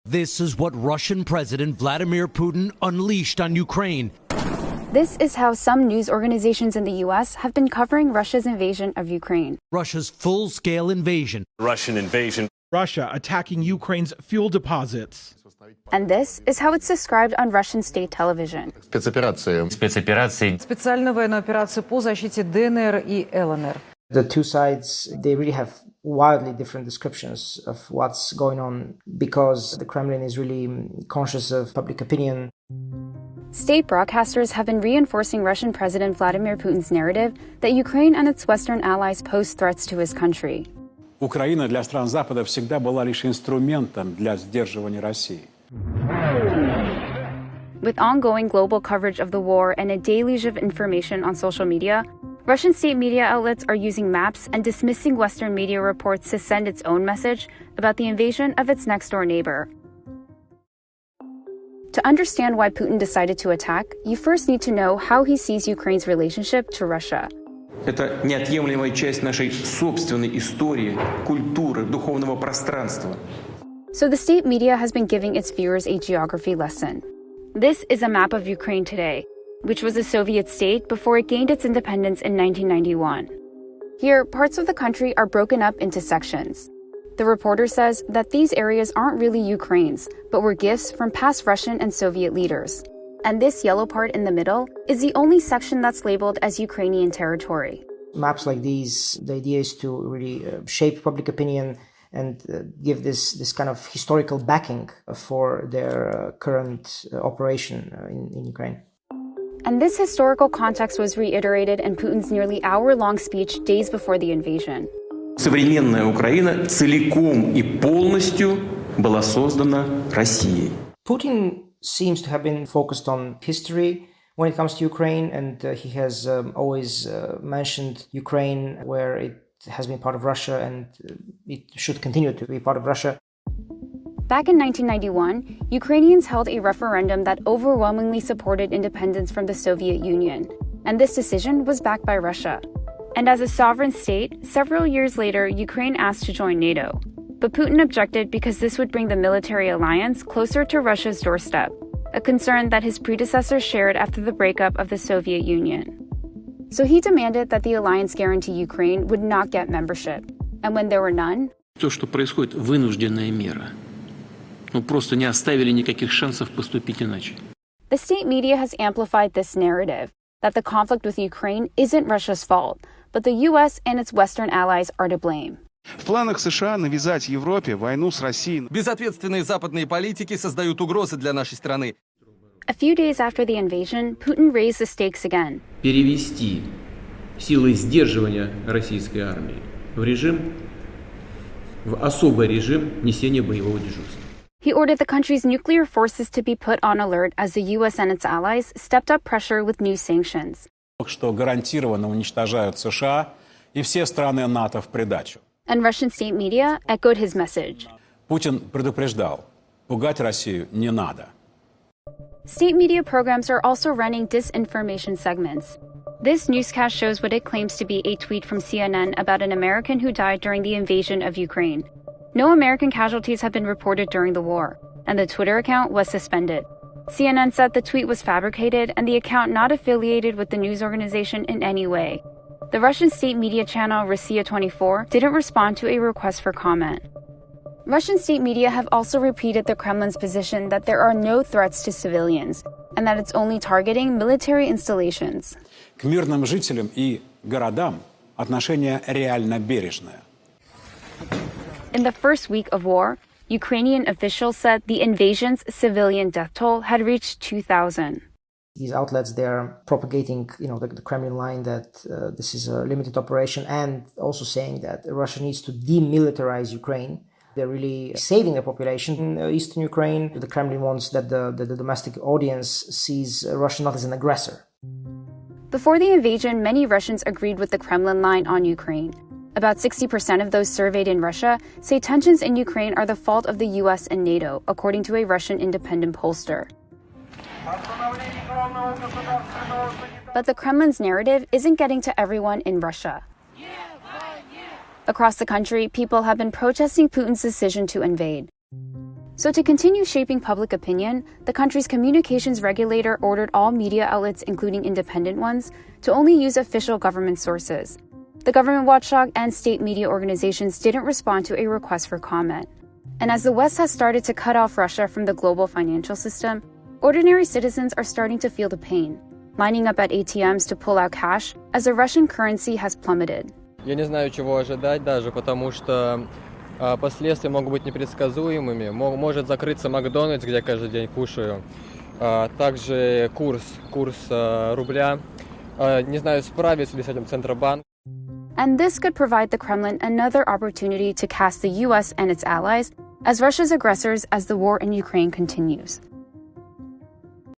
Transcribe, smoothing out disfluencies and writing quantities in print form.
This is what Russian President Vladimir Putin unleashed on Ukraine. This is how some news organizations in the U.S. have been covering Russia's invasion of Ukraine. Russia's full-scale invasion. Russian invasion. Russia attacking Ukraine's fuel deposits. And this is how it's described on Russian state television. Спецоперация. Специальная военная операция по защите ДНР и ЛНР. The two sides, they really have wildly different descriptions of what's going on because the Kremlin is really conscious of public opinion. State broadcasters have been reinforcing Russian President Vladimir Putin's narrative that Ukraine and its Western allies pose threats to his country. Украина для стран Запада всегда была лишь инструментом для сдерживания России. With ongoing global coverage of the war and a deluge of information on social media, Russian state media outlets are using maps and dismissing Western media reports to send its own message about the invasion of its next-door neighbor. To understand why Putin decided to attack, you first need to know how he sees Ukraine's relationship to Russia. Это неотъемлемая часть нашей собственной истории, культуры, духовного пространства. So the state media has been giving its viewers a geography lesson. This is a map of Ukraine today, which was a Soviet state before it gained its independence in 1991. Here, parts of the country are broken up into sections. The reporter says that these areas aren't really Ukraine's, but were gifts from past Russian and Soviet leaders. And this yellow part in the middle is the only section that's labeled as Ukrainian territory. Maps like these, the idea is to really shape public opinion and give this kind of historical backing for their current operation in Ukraine. And this historical context was reiterated in Putin's nearly hour-long speech days before the invasion. Современная Украина целиком и полностью была создана Россией. Putin seems to have been focused on history when it comes to Ukraine, and he has always mentioned Ukraine where it has been part of Russia and it should continue to be part of Russia. Back in 1991, Ukrainians held a referendum that overwhelmingly supported independence from the Soviet Union, and this decision was backed by Russia. And as a sovereign state, several years later, Ukraine asked to join NATO. But Putin objected because this would bring the military alliance closer to Russia's doorstep, a concern that his predecessors shared after the breakup of the Soviet Union. So he demanded that the alliance guarantee Ukraine would not get membership. And when there were none, То, что происходит, вынужденная мера. Ну, просто не оставили никаких шансов поступить иначе. the state media has amplified this narrative that the conflict with Ukraine isn't Russia's fault, but the U.S. and its Western allies are to blame. В планах США навязать Европе войну с Россией. Безответственные западные политики создают угрозы для нашей страны. A few days after the invasion, Putin raised the stakes again. Перевести силы сдерживания российской армии в особый режим несения боевого дежурства. He ordered the country's nuclear forces to be put on alert as the U.S. and its allies stepped up pressure with new sanctions. Что гарантированно уничтожают США и все страны НАТО в придачу. And Russian state media echoed his message. Путин предупреждал, пугать Россию не надо. State media programs are also running disinformation segments. This newscast shows what it claims to be a tweet from CNN about an American who died during the invasion of Ukraine. No American casualties have been reported during the war, and the Twitter account was suspended. CNN said the tweet was fabricated and the account not affiliated with the news organization in any way. The Russian state media channel Rossiya 24 didn't respond to a request for comment. Russian state media have also repeated the Kremlin's position that there are no threats to civilians and that it's only targeting military installations. К мирным жителям и городам отношение реально бережное. In the first week of war, Ukrainian officials said the invasion's civilian death toll had reached 2,000. These outlets, they're propagating, the Kremlin line that this is a limited operation, and also saying that Russia needs to demilitarize Ukraine. They're really saving the population in eastern Ukraine. The Kremlin wants that the domestic audience sees Russia not as an aggressor. Before the invasion, many Russians agreed with the Kremlin line on Ukraine. About 60% of those surveyed in Russia say tensions in Ukraine are the fault of the US and NATO, according to a Russian independent pollster. But the Kremlin's narrative isn't getting to everyone in Russia. Across the country, people have been protesting Putin's decision to invade. So to continue shaping public opinion, the country's communications regulator ordered all media outlets, including independent ones, to only use official government sources. The government watchdog and state media organizations didn't respond to a request for comment. And as the West has started to cut off Russia from the global financial system, ordinary citizens are starting to feel the pain, lining up at ATMs to pull out cash as the Russian currency has plummeted. Я не знаю, чего ожидать даже, потому что последствия могут быть непредсказуемыми. Может закрыться Макдональдс, где я каждый день кушаю. Также курс рубля. Не знаю, справится ли с этим Центробанк. And this could provide the Kremlin another opportunity to cast the US and its allies as Russia's aggressors as the war in Ukraine continues.